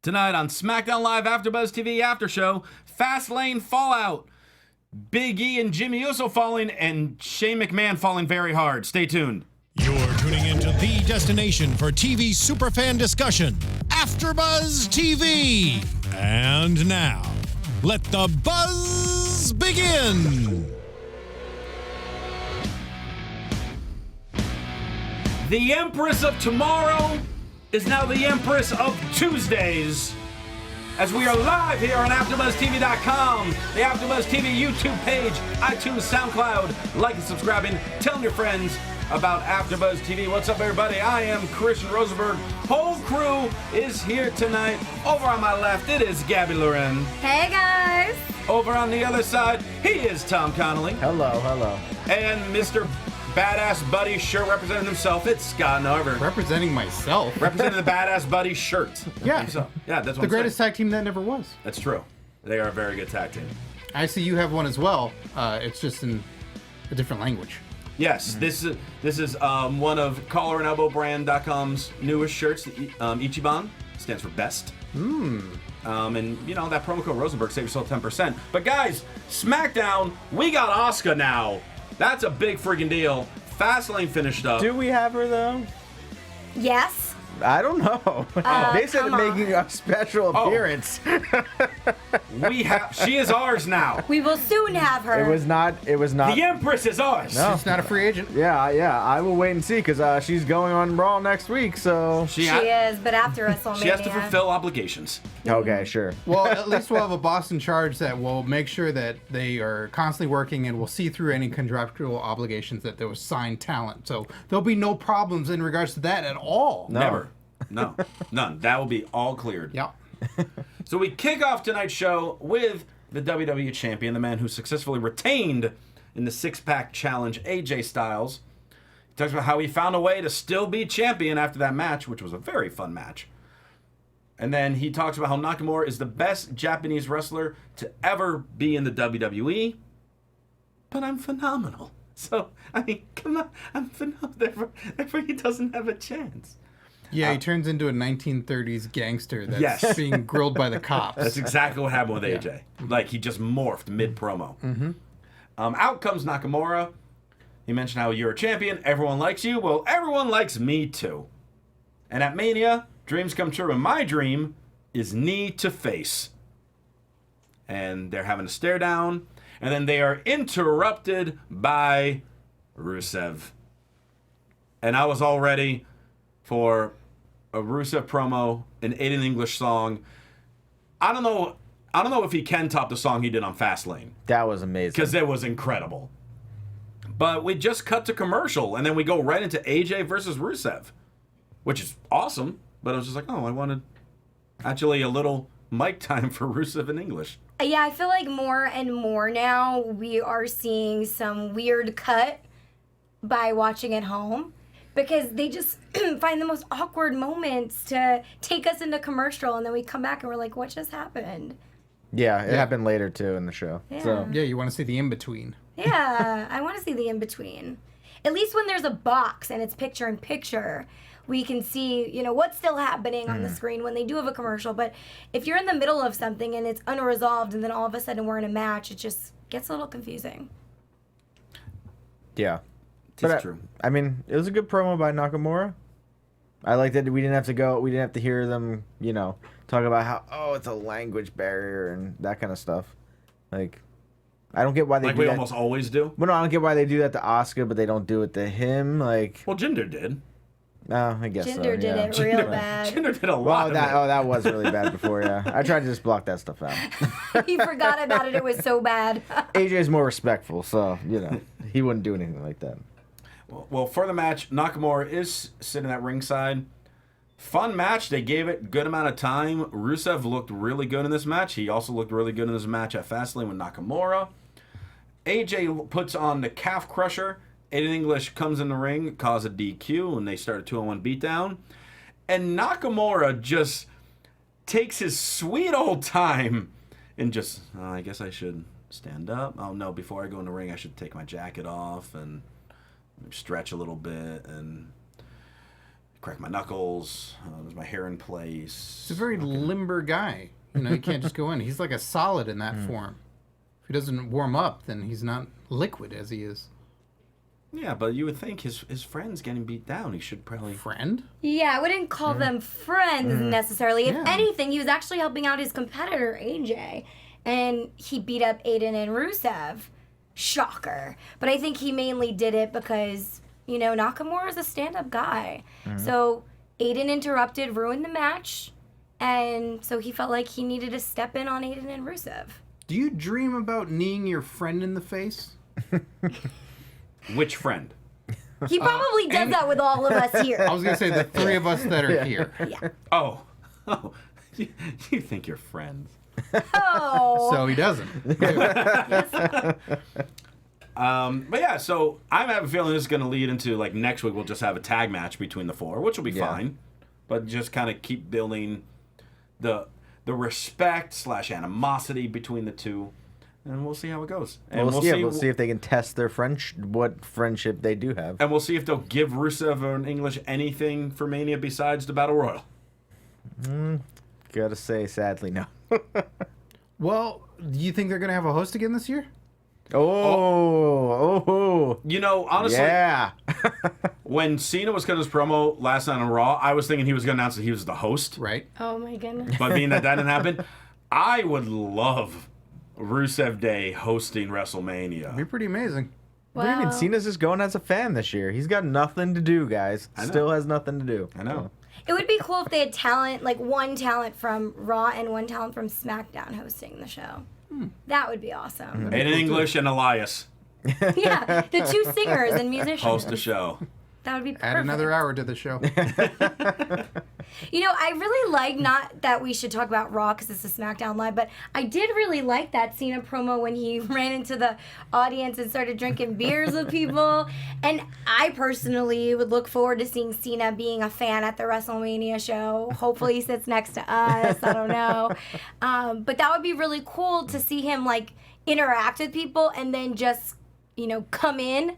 Tonight on SmackDown Live AfterBuzz TV After Show, Fastlane Fallout, Big E and Jimmy Uso falling, and Shane McMahon falling very hard. Stay tuned. You're tuning into the destination for TV superfan discussion, AfterBuzz TV. And now, let the buzz begin. The Empress of Tomorrow is now the Empress of Tuesdays. As we are live here on AfterBuzzTV.com, the AfterBuzz TV YouTube page, iTunes, SoundCloud. Like and subscribing. Telling your friends about AfterBuzz TV. What's up, everybody? I am Christian Rosenberg. Whole crew is here tonight. Over on my left, it is Gabby Loren. Hey, guys. Over on the other side, he is Tom Connolly. Hello, hello. And Mr. Badass Buddy shirt representing himself, it's Scott Narver. Representing myself? Representing the Badass Buddy shirt. Yeah. Yeah, that's what the greatest tag team that never was. That's true. They are a very good tag team. I see you have one as well. It's just in a different language. Yes, this is one of collarandelbowbrand.com's newest shirts. Ichiban stands for best. And you know that promo code Rosenberg save yourself 10%. But guys, SmackDown, we got Asuka now. That's a big freaking deal. Fastlane finished up. Do we have her though? Yes. I don't know. They said making a special appearance. We have. She is ours now. We will soon have her. It was not. The Empress is ours. No. She's not a free agent. Yeah. I will wait and see because she's going on Raw next week. So She is, but after WrestleMania. She has to fulfill obligations. okay, sure. Well, at least we'll have a boss in charge that will make sure that they are constantly working and will see through any contractual obligations that there was signed talent. So there'll be no problems in regards to that at all. No. Never. No. None. That will be all cleared. Yeah. So we kick off tonight's show with the WWE Champion, the man who successfully retained in the six-pack challenge, AJ Styles. He talks about how he found a way to still be champion after that match, which was a very fun match. And then he talks about how Nakamura is the best Japanese wrestler to ever be in the WWE. But I'm phenomenal. So, I mean, come on. I'm phenomenal. Therefore, he doesn't have a chance. Yeah, he turns into a 1930s gangster that's being grilled by the cops. That's exactly what happened with AJ. Like, he just morphed mid-promo. Out comes Nakamura. He mentioned how you're a champion. Everyone likes you. Well, everyone likes me, too. And at Mania, dreams come true. And my dream is knee to face. And they're having a stare down. And then they are interrupted by Rusev. And I was all ready for a Rusev promo, an Aiden English song. I don't know if he can top the song he did on Fastlane. That was amazing. Because it was incredible. But we just cut to commercial, and then we go right into AJ versus Rusev, which is awesome. But I was just like, oh, I wanted actually a little mic time for Rusev in English. Yeah, I feel like more and more now we are seeing some weird cut by watching at home. Because they just find the most awkward moments to take us into commercial, and then we come back and we're like, what just happened? Yeah, it happened later too in the show. Yeah. So Yeah, you want to see the in-between. Yeah, I want to see the in-between. At least when there's a box and it's picture-in-picture, we can see, you know, what's still happening on the screen when they do have a commercial. But if you're in the middle of something and it's unresolved and then all of a sudden we're in a match, it just gets a little confusing. yeah. It's true. I mean, it was a good promo by Nakamura. I like that we didn't have to hear them, you know, talk about how, it's a language barrier and that kind of stuff. Like, I don't get why they do that. Like we almost always do. But no, I don't get why they do that to Asuka, but they don't do it to him. Like, Well, Jinder did. I guess Jinder so, did yeah. it real bad. Jinder did a lot of it. That was really bad before, yeah. I tried to just block that stuff out. He forgot about it. It was so bad. AJ's more respectful, so, you know, he wouldn't do anything like that. Well, for the match, Nakamura is sitting at ringside. Fun match. They gave it good amount of time. Rusev looked really good in this match. He also looked really good in this match at Fastlane with Nakamura. AJ puts on the calf crusher. Aiden English comes in the ring, cause a DQ, and they start a 2-on-1 beatdown. And Nakamura just takes his sweet old time and just, I guess I should stand up. Oh, no, before I go in the ring, I should take my jacket off and stretch a little bit and crack my knuckles. Is my hair in place? He's a very limber guy. You know, he can't just go in. He's like a solid in that form. If he doesn't warm up, then he's not liquid as he is. Yeah, but you would think his friend's getting beat down. He should probably... Friend? Yeah, I wouldn't call them friends necessarily. If Yeah. anything, he was actually helping out his competitor, AJ. And he beat up Aiden and Rusev. Shocker. But I think he mainly did it because, you know, Nakamura is a stand-up guy. So Aiden interrupted, ruined the match. And so he felt like he needed to step in on Aiden and Rusev. Do you dream about kneeing your friend in the face? Which friend? He probably does that with all of us here. I was going to say the three of us that are here. Yeah. Oh. You think you're friends. Oh. So he doesn't. But yeah, so I have a feeling this is going to lead into, like, next week we'll just have a tag match between the four, which will be fine. But just kind of keep building the respect / animosity between the two. And we'll see how it goes. And we'll see if they can test their what friendship they do have. And we'll see if they'll give Rusev and English anything for Mania besides the Battle Royal. Gotta say, sadly, no. Well, do you think they're going to have a host again this year? Oh. You know, honestly, Yeah. when Cena was cutting his promo last night on Raw, I was thinking he was going to announce that he was the host. Right. Oh my goodness. But being that didn't happen, I would love Rusev Day hosting WrestleMania. It'd be pretty amazing. What do you mean? Wow. Cena's just going as a fan this year. He's got nothing to do, guys. I know. Still has nothing to do. I know. It would be cool if they had talent, like one talent from Raw and one talent from SmackDown hosting the show. That would be awesome. And English and Elias Yeah, the two singers and musicians. host the show. That would be perfect. Add another hour to the show. You know, I really like, not that we should talk about Raw because it's a SmackDown Live, but I did really like that Cena promo when he ran into the audience and started drinking beers with people. And I personally would look forward to seeing Cena being a fan at the WrestleMania show. Hopefully he sits next to us. I don't know. But that would be really cool to see him, like, interact with people and then just, you know, come in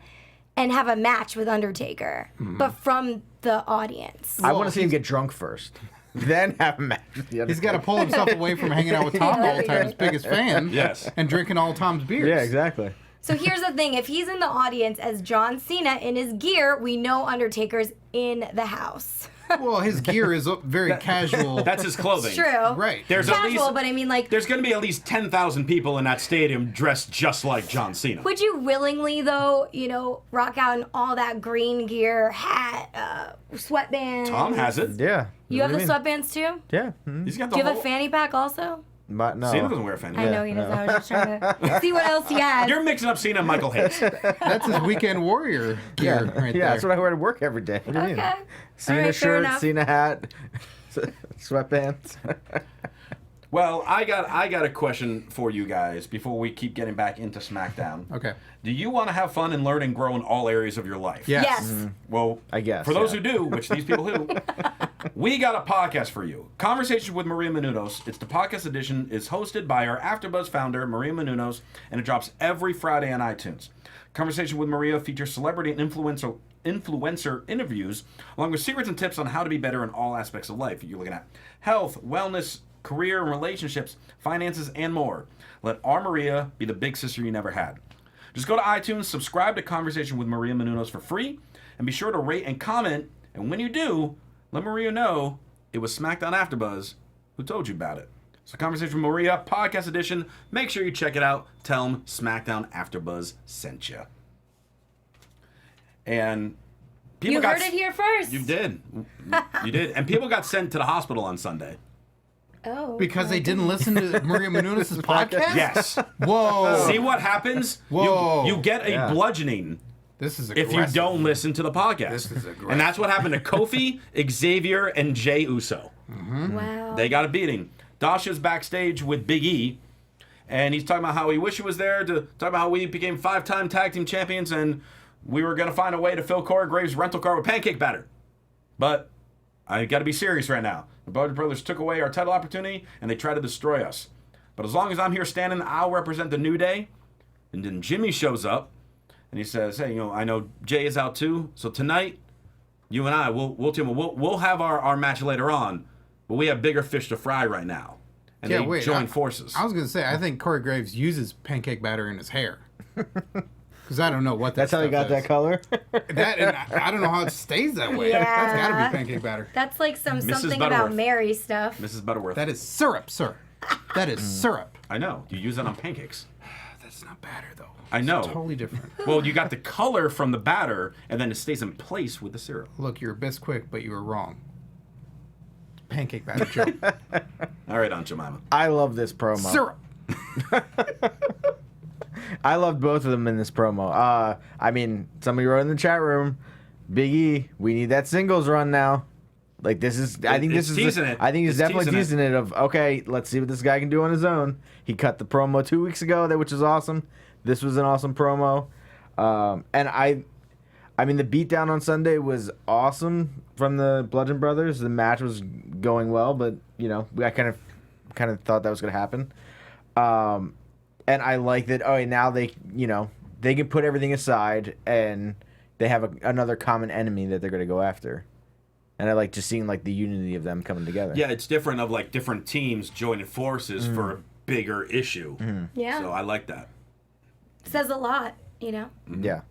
and have a match with Undertaker, but from the audience. I want to see him get drunk first, then have a match with the other. He's got to pull himself away from hanging out with Tom all the time, his biggest fan. Yes. And drinking all Tom's beers. Yeah, exactly. So here's the thing. If he's in the audience as John Cena in his gear, we know Undertaker's in the house. Well, his gear is very casual. That's his clothing. It's true. Right. There's at Casual, least, but I mean, like, there's going to be at least 10,000 people in that stadium dressed just like John Cena. would you willingly, though, you know, rock out in all that green gear, hat, sweatbands? Tom has it. Yeah. You have What the do you mean? sweatbands, too? Yeah. He's got the Do you have whole... a fanny pack, also? But no. Cena doesn't wear a fanny I pack. know he doesn't. I was just trying to see what else he has. You're mixing up Cena and Michael Hayes. That's his weekend warrior gear right there. That's what I wear to work every day. What do you mean? Okay. Cena All right, fair shirt, enough. Cena hat, sweatpants. Well, I got a question for you guys before we keep getting back into SmackDown. Okay. Do you want to have fun and learn and grow in all areas of your life? Yes. Yes. Well, I guess, for those yeah. who do, which these people who, we got a podcast for you. Conversation with Maria Menounos. It's the podcast edition. Is hosted by our AfterBuzz founder, Maria Menounos, and it drops every Friday on iTunes. Conversation with Maria features celebrity and influencer interviews, along with secrets and tips on how to be better in all aspects of life. You're looking at health, wellness, career and relationships, finances, and more. Let our Maria be the big sister you never had. Just go to iTunes, subscribe to Conversation with Maria Menounos for free, and be sure to rate and comment. And when you do, let Maria know it was SmackDown AfterBuzz who told you about it. So Conversation with Maria, podcast edition. Make sure you check it out. Tell them SmackDown AfterBuzz sent you. And people You got heard it here first. You did. You did. And people got sent to the hospital on Sunday. Oh. Because they didn't listen to Maria Menounos' podcast? Yes. Whoa. See what happens? Whoa. You get a Yeah. bludgeoning This is if aggressive. you don't listen to the podcast. This is aggressive. And that's what happened to Kofi, Xavier, and Jey Uso. Wow. They got a beating. Dasha's backstage with Big E, and he's talking about how he wished he was there to talk about how we became 5-time tag team champions and we were going to find a way to fill Corey Graves' rental car with pancake batter. But I got to be serious right now. The Butcher Brothers took away our title opportunity and they tried to destroy us. But as long as I'm here standing, I'll represent the New Day. And then Jimmy shows up and he says, hey, I know Jay is out too. So tonight, You and I, we'll have our match later on, but we have bigger fish to fry right now. And they join forces. I was going to say, I think Corey Graves uses pancake batter in his hair. Because I don't know what That's how he got that color? I don't know how it stays that way. Yeah. That's got to be pancake batter. That's like something about Butterworth. Mary stuff. Mrs. Butterworth. That is syrup, sir. That is syrup. I know. You use that on pancakes. That's not batter, though. I know. It's totally different. Well, you got the color from the batter, and then it stays in place with the syrup. Look, you're Bisquick, but you were wrong. Pancake batter, Joe. All right, Aunt Jemima. I love this promo. Syrup. I loved both of them in this promo. I mean, somebody wrote in the chat room, Big E, we need that singles run now. Like, this is, I think this is, teasing it. I think he's It's definitely teasing teasing it of, okay, let's see what this guy can do on his own. He cut the promo 2 weeks ago, which is awesome. This was an awesome promo. And I mean, the beatdown on Sunday was awesome from the Bludgeon Brothers. The match was going well, but, you know, I kind of thought that was going to happen. And I like that, now they, you know, they can put everything aside and they have another common enemy that they're going to go after. And I like just seeing, like, the unity of them coming together. Yeah, it's different of, like, different teams joining forces for a bigger issue. Yeah. So I like that. Says a lot, you know? Yeah.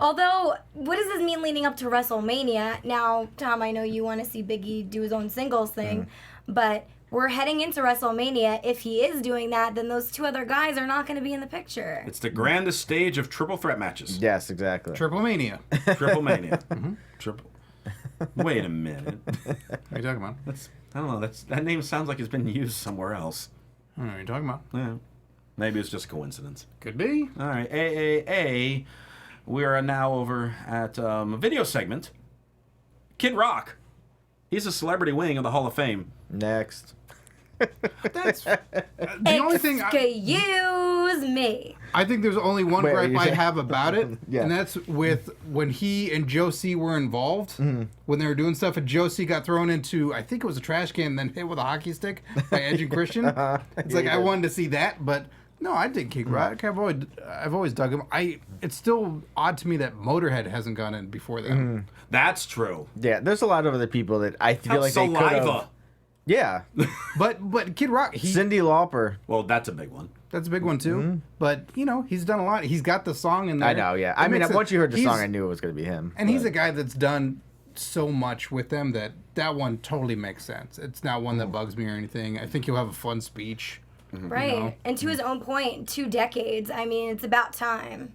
Although, what does this mean leading up to WrestleMania? Now, Tom, I know you want to see Big E do his own singles thing, but we're heading into WrestleMania. If he is doing that, then those two other guys are not going to be in the picture. It's the grandest stage of triple threat matches. Yes, exactly. Triple Mania. Triple Mania. Triple. Wait a minute. What are you talking about? I don't know. That name sounds like it's been used somewhere else. What are you talking about? Yeah. Maybe it's just a coincidence. Could be. All right. AAA. We are now over at a video segment. Kid Rock. He's a celebrity wing of the Hall of Fame. Next. That's the only thing. Excuse me. I think there's only one Wait, gripe you I saying- have about it, Yeah. and that's with when he and Joe C were involved, when they were doing stuff, and Joe C got thrown into, I think it was a trash can, and then hit with a hockey stick by Edge and Christian. It's like I wanted to see that, but no, I dig Kid Rock. I've always dug him. It's still odd to me that Motorhead hasn't gone in before them. That's true. Yeah, there's a lot of other people that I feel like they could Saliva. have. Yeah. But Kid Rock, Cyndi Lauper. Well, that's a big one. that's a big one too. But you know, he's done a lot. He's got the song in there. I know, yeah. It I mean, makes sense. once you heard the He's- song, I knew it was going to be him. And he's a guy that's done so much with them that one totally makes sense. It's not one that bugs me or anything. I think he'll have a fun speech. Right. know? And to his own point, 2 decades. I mean, it's about time.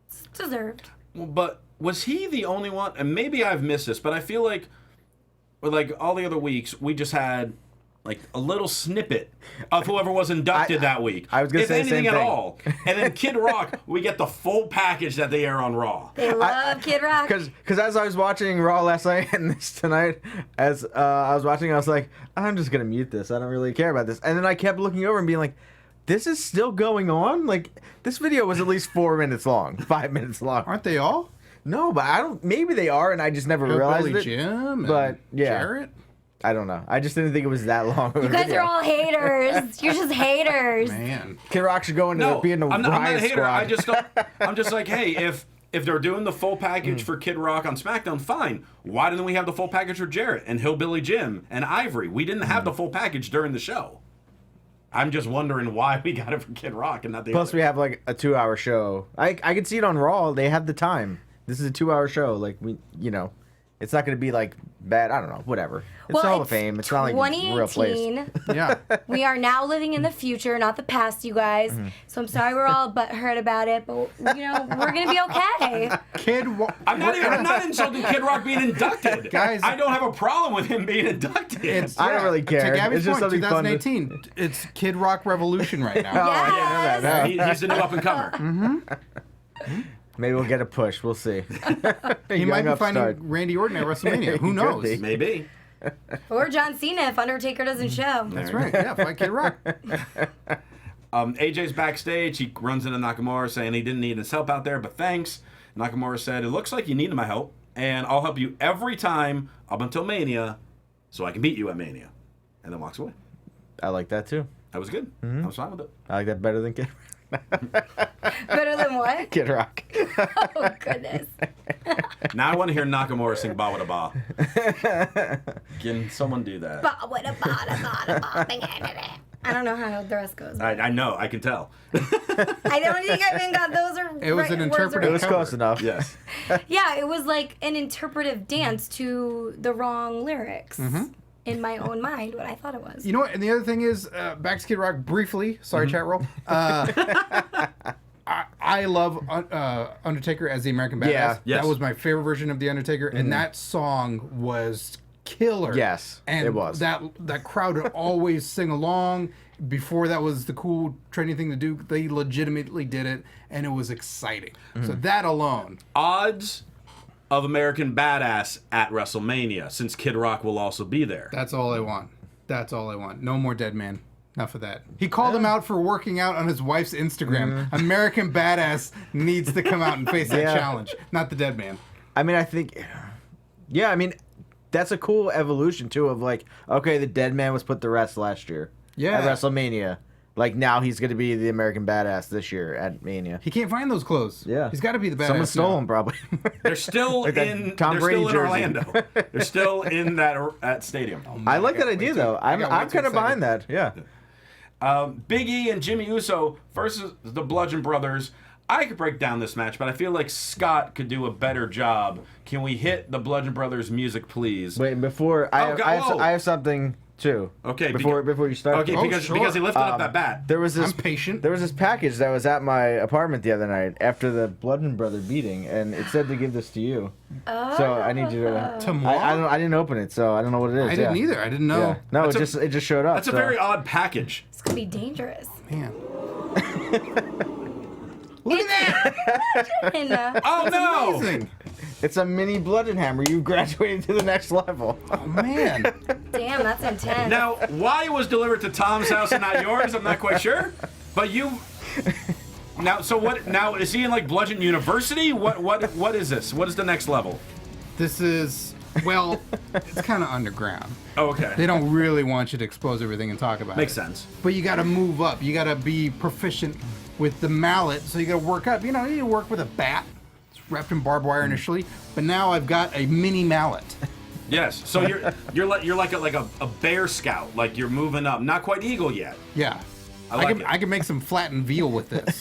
It's deserved. Well, but was he the only one? And maybe I've missed this, but I feel like, with like all the other weeks, we just had like a little snippet of whoever was inducted that week. I was gonna if say the anything same at thing. all. And then Kid Rock, we get the full package that they air on Raw. They love Kid Rock. Because as I was watching Raw last night and this tonight, as I was watching, I was like, I'm just going to mute this. I don't really care about this. And then I kept looking over and being like, this is still going on? Like, this video was at least 4 minutes long, 5 minutes long. Aren't they all? No, but I don't. Maybe they are, and I just never realized Billy it. Jim and but yeah, Jarrett? I don't know. I just didn't think it was that long. Of a You guys video. are all haters. You're just haters. Man. Kid Rock should go into No, being a I'm not a riot hater. squad. I just don't. I'm just like, hey, if they're doing the full package for Kid Rock on SmackDown, fine. Why didn't we have the full package for Jarrett and Hillbilly Jim and Ivory? We didn't have the full package during the show. I'm just wondering why we got it for Kid Rock and not the Plus, other. we have like a 2-hour show. I could see it on Raw. They have the time. This is a 2-hour show. Like it's not going to be like bad. I don't know. Whatever. It's Well, the Hall of it's Fame. It's not like a real place. 2018. Yeah. We are now living in the future, not the past, you guys. So I'm sorry we're all butthurt about it, but we're gonna be okay. I'm not insulting Kid Rock being inducted. Guys- I don't have a problem with him being inducted. I don't really care. To Gabby's It's just point, something fun to- 2018. It's Kid Rock Revolution right now. Oh, I didn't know that. Yes. No. He's the new up and comer. Maybe we'll get a push. We'll see. He might be finding Randy Orton at WrestleMania. Who He could knows? be. Maybe. Or John Cena if Undertaker doesn't show. That's right. Yeah, fight Kid Rock. AJ's backstage. He runs into Nakamura saying he didn't need his help out there, but thanks. Nakamura said, it looks like you needed my help, and I'll help you every time up until Mania so I can beat you at Mania. And then walks away. I like that too. That was good. I was fine with it. I like that better than Kid. Better than what? Kid Rock. Oh, goodness. Now I want to hear Nakamura sing Ba Wada Ba. Can someone do that? Ba wada ba da ba da ba. I don't know how the rest goes. I know, I can tell. I don't think I even got those. It was an interpretive It was close enough. Yes. Yeah, it was like an interpretive dance to the wrong lyrics in my own mind, what I thought it was. You know what? And the other thing is, back to Kid Rock briefly. Sorry, chat roll. I love Undertaker as the American Badass. Yeah. Yes. That was my favorite version of the Undertaker, and that song was killer. Yes, and it was. That crowd would always sing along. Before that was the cool trendy thing to do. They legitimately did it, and it was exciting. So that alone. Odds of American Badass at WrestleMania, since Kid Rock will also be there. That's all I want. That's all I want. No more Dead Man. Enough of that. He called him out for working out on his wife's Instagram. American Badass needs to come out and face that challenge, not the Dead Man. I mean, I think, yeah, I mean, that's a cool evolution too. Of like, okay, the Dead Man was put to rest last year. Yeah. At WrestleMania. Like now he's going to be the American Badass this year at Mania. He can't find those clothes. Yeah. He's got to be the badass. Someone stole now. them probably. They're still Like that in. Tom they're Brady still in jersey. Orlando. They're still in that stadium. I like that got way idea too- though. I I'm got way too kind of behind that. Yeah. Big E and Jimmy Uso versus the Bludgeon Brothers. I could break down this match, but I feel like Scott could do a better job. Can we hit the Bludgeon Brothers music, please? Wait, before I whoa. have something too. Okay, Before you start. Okay, because he lifted up that bat. There was this. I'm patient. There was this package that was at my apartment the other night after the Bludgeon Brother beating, and it said to give this to you. So I need you to. Tomorrow? I didn't open it, so I don't know what it is. I didn't either. I didn't know. Yeah. No, That's it just showed up. That's a so. very odd package. It's gonna be dangerous. Man. Look at that. And, Oh no! Amazing. It's a mini Bludgeon Hammer. You've graduated to the next level. Oh, man. damn, that's intense. Now, why it was delivered to Tom's house and not yours, I'm not quite sure. But you. Now, so what? Now, is he in like Bludgeon University? What is this? What is the next level? This is, well, it's kind of underground. Oh, okay. They don't really want you to expose everything and talk about Makes it. sense. But you got to move up. You got to be proficient with the mallet, so you got to work up. You know, you work with a bat. It's wrapped in barbed wire initially, but now I've got a mini mallet. Yes. So you're like a bear scout. Like you're moving up. Not quite eagle yet. Yeah. I like it. I can make some flattened veal with this.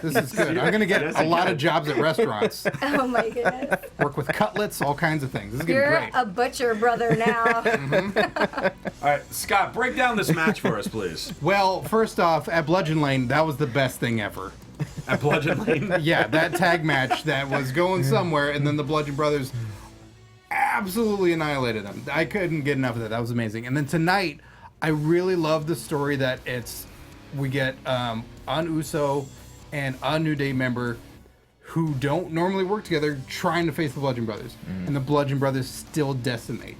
This is good. I'm going to get Yes, a you lot can. of jobs at restaurants. oh my goodness. Work with cutlets, all kinds of things. This is going to You're be great. a butcher brother now. All right, Scott, break down this match for us, please. Well, first off, at Bludgeon Lane, that was the best thing ever. At Bludgeon Lane. Yeah, that tag match that was going somewhere, and then the Bludgeon Brothers absolutely annihilated them. I couldn't get enough of that. That was amazing. And then tonight, I really love the story that we get an Uso and a New Day member who don't normally work together trying to face the Bludgeon Brothers. And the Bludgeon Brothers still decimate.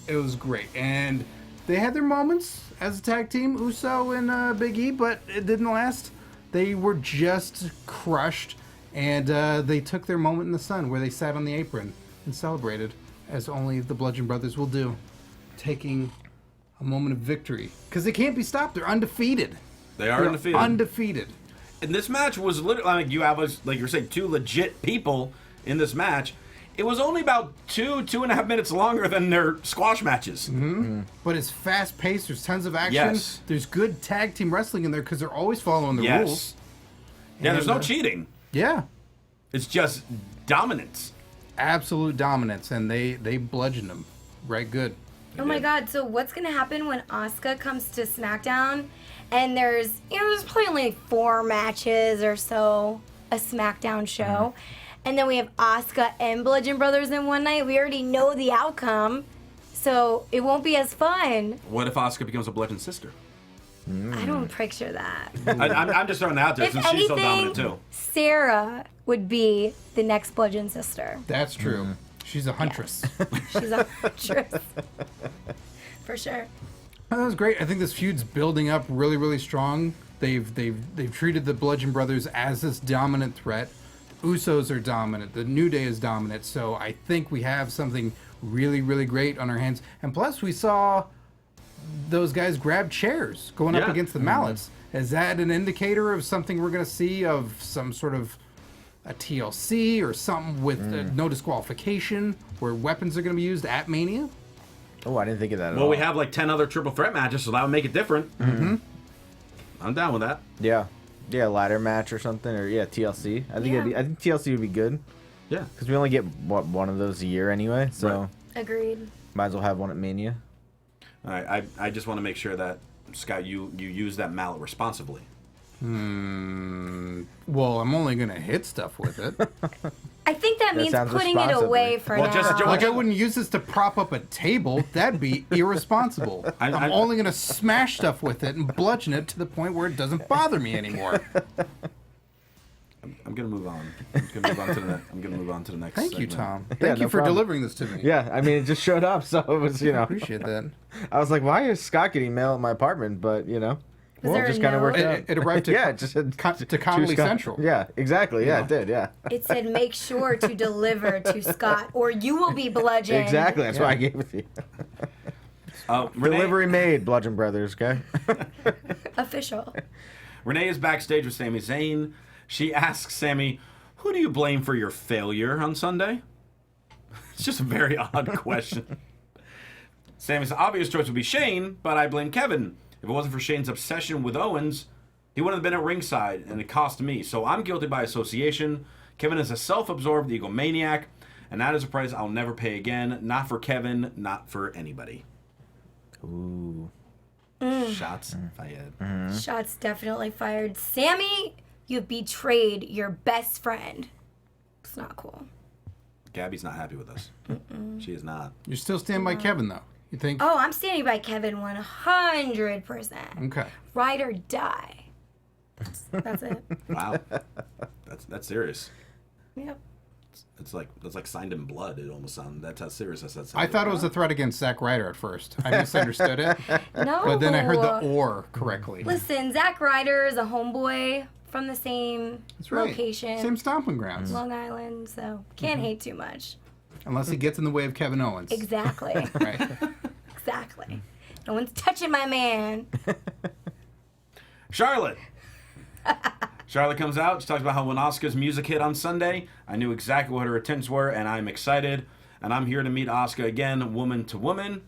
It was great. And they had their moments as a tag team, Uso and Big E, but it didn't last. They were just crushed, and they took their moment in the sun where they sat on the apron and celebrated, as only the Bludgeon Brothers will do, taking a moment of victory. Because they can't be stopped. They're undefeated. They are They're undefeated. Undefeated. And this match was literally, like you have, like you're saying, two legit people in this match. It was only about 2.5 minutes longer than their squash matches. But it's fast paced. There's tons of action. Yes. There's good tag team wrestling in there because they're always following the rules. Yeah, there's no And, cheating. Yeah. It's just dominance. Absolute dominance, and they bludgeoned them right good. Oh my god, so what's gonna happen when Asuka comes to SmackDown and there's probably only 4 matches or so a SmackDown show. And then we have Asuka and Bludgeon Brothers in one night. We already know the outcome, so it won't be as fun. What if Asuka becomes a Bludgeon sister? I don't picture that. I'm just throwing that out there If since she's so dominant anything, too. Sarah would be the next Bludgeon sister. That's true. She's a huntress. She's a huntress. For sure. That was great. I think this feud's building up really, really strong. They've treated the Bludgeon Brothers as this dominant threat. Usos are dominant. The New Day is dominant. So I think we have something really, really great on our hands. And plus, we saw those guys grab chairs going up Yeah. against the mallets. Is that an indicator of something we're going to see, of some sort of a TLC or something with no disqualification, where weapons are going to be used at Mania. Oh, I didn't think of that at all. Well, we have like 10 other triple threat matches, so that would make it different. Mm-hmm. I'm down with that. Yeah. Yeah, ladder match or something, or TLC. I think TLC would be good. Yeah. Because we only get one of those a year anyway, so Right. Agreed. might as well have one at Mania. All right, I just want to make sure that, Scott, you use that mallet responsibly. Well, I'm only going to hit stuff with it. I think that means sounds putting it responsibly. away for Well, now. just- Like, I wouldn't use this to prop up a table. That'd be irresponsible. I'm only going to smash stuff with it and bludgeon it to the point where it doesn't bother me anymore. I'm gonna move on. I'm gonna move on to the next. Thank you, segment. Tom. Yeah, Thank you no for problem. delivering this to me. Yeah, I mean, it just showed up, so it was, Appreciate that. I was like, why is Scott getting mail at my apartment? But, Was it there a just kind of worked note? out. It arrived to, Yeah, it just said to Connolly Scott. Central. Yeah, exactly. Yeah, it did, yeah. It said, make sure to deliver to Scott, or you will be bludgeoned. Exactly, that's why I gave it to you. Renee, Delivery made, Bludgeon Brothers, okay? Official. Renee is backstage with Sami Zayn. She asks Sami, "Who do you blame for your failure on Sunday?" It's just a very odd question. Sami's obvious choice would be Shane, but I blame Kevin. If it wasn't for Shane's obsession with Owens, he wouldn't have been at ringside, and it cost me. So I'm guilty by association. Kevin is a self-absorbed egomaniac, and that is a price I'll never pay again. Not for Kevin, not for anybody. Ooh. Shots fired. Shots definitely fired. Sami, you betrayed your best friend. It's not cool. Gabby's not happy with us. She is not. You're still standing by Kevin, though. You think? Oh, I'm standing by Kevin 100%. Okay. Ride or die. That's it. Wow. That's serious. Yep. That's like signed in blood. It almost sounds. That's how serious that sounds. I thought it was a threat against Zack Ryder at first. I misunderstood it. No. But then I heard the "or" correctly. Listen, Zack Ryder is a homeboy from the same That's right. location, Same stomping grounds. Long Island, so can't hate too much. Unless he gets in the way of Kevin Owens. Exactly. Right. Exactly. No one's touching my man. Charlotte. Charlotte comes out. She talks about how when Asuka's music hit on Sunday, I knew exactly what her intents were, and I'm excited. And I'm here to meet Asuka again, woman to woman.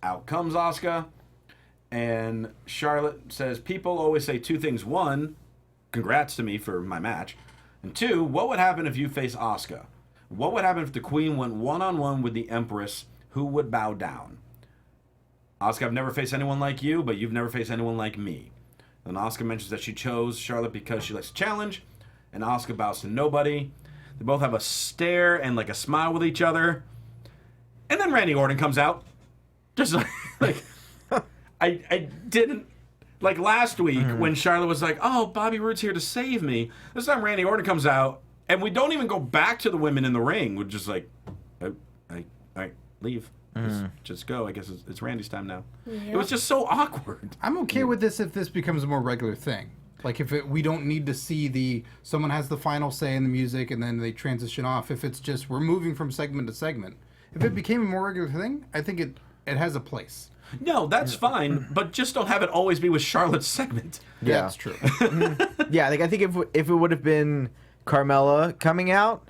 Out comes Asuka. And Charlotte says, people always say two things. One, congrats to me for my match. And two, what would happen if you face Asuka? What would happen if the Queen went one-on-one with the Empress? Who would bow down? Asuka, I've never faced anyone like you, but you've never faced anyone like me. And Asuka mentions that she chose Charlotte because she likes to challenge, and Asuka bows to nobody. They both have a stare and like a smile with each other. And then Randy Orton comes out. Just like I didn't like last week when Charlotte was like, "Oh, Bobby Roode's here to save me." This time Randy Orton comes out, and we don't even go back to the women in the ring. We're just like, I leave. Just go. I guess it's Randy's time now. Yep. It was just so awkward. I'm okay with this if this becomes a more regular thing. Like if we don't need to see someone has the final say in the music and then they transition off. If it's just we're moving from segment to segment. If it became a more regular thing, I think it has a place. No, that's fine, but just don't have it always be with Charlotte's segment. Yeah. That's true. Yeah, I think if it would have been Carmella coming out,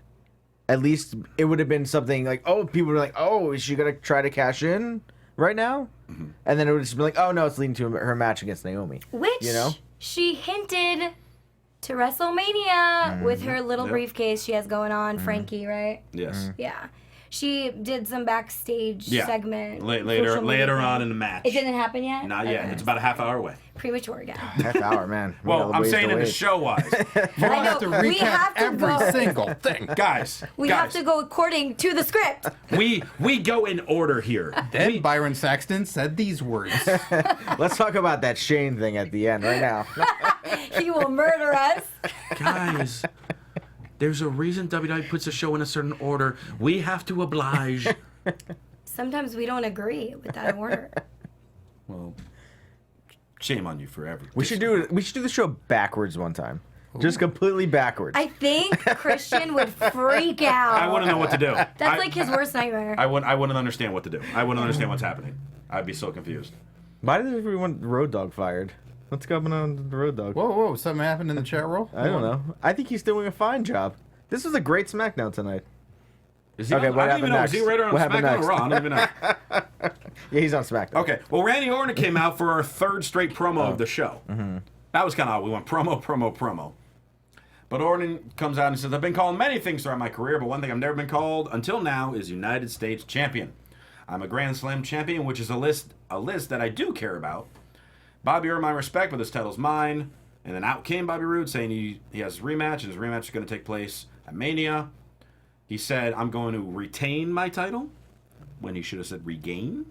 at least it would have been something like, oh, people were like, oh, is she going to try to cash in right now? And then it would just be like, oh, no, it's leading to her match against Naomi. Which she hinted to WrestleMania with her little briefcase she has going on, Frankie, right? Yes. Yeah. She did some backstage segment. Later on in the match. It didn't happen yet? Not yet. Okay. It's about a half hour away. Premature again. Half hour, man. We Well, got I'm ways saying to in the wait. show-wise. You don't have to We recap have to every go. single thing. Guys. We have to go according to the script. We go in order here. Then Byron Saxton said these words. Let's talk about that Shane thing at the end right now. He will murder us. Guys, there's a reason WWE puts a show in a certain order. We have to oblige. Sometimes we don't agree with that order. Well, shame on you forever. We should do the show backwards one time. Just completely backwards. I think Christian would freak out. I wouldn't know what to do. That's like his worst nightmare. I wouldn't understand what to do. I wouldn't understand what's happening. I'd be so confused. Why did everyone Road Dogg fired? What's going on with the Road Dogg? Whoa, something happened in the chat roll? I don't know. I think he's doing a fine job. This was a great SmackDown tonight. Is he Okay, on, what I don't even know. happened Is he right on next? What happened SmackDown or next? Raw? I don't even know. Yeah, he's on SmackDown. Okay, well, Randy Orton came out for our third straight promo of the show. That was kind of odd. We went promo. But Orton comes out and says, I've been called many things throughout my career, but one thing I've never been called until now is United States Champion. I'm a Grand Slam champion, which is a list that I do care about. Bobby earned my respect, but this title's mine. And then out came Bobby Roode saying he has a rematch, and his rematch is going to take place at Mania. He said, I'm going to retain my title, when he should have said regain.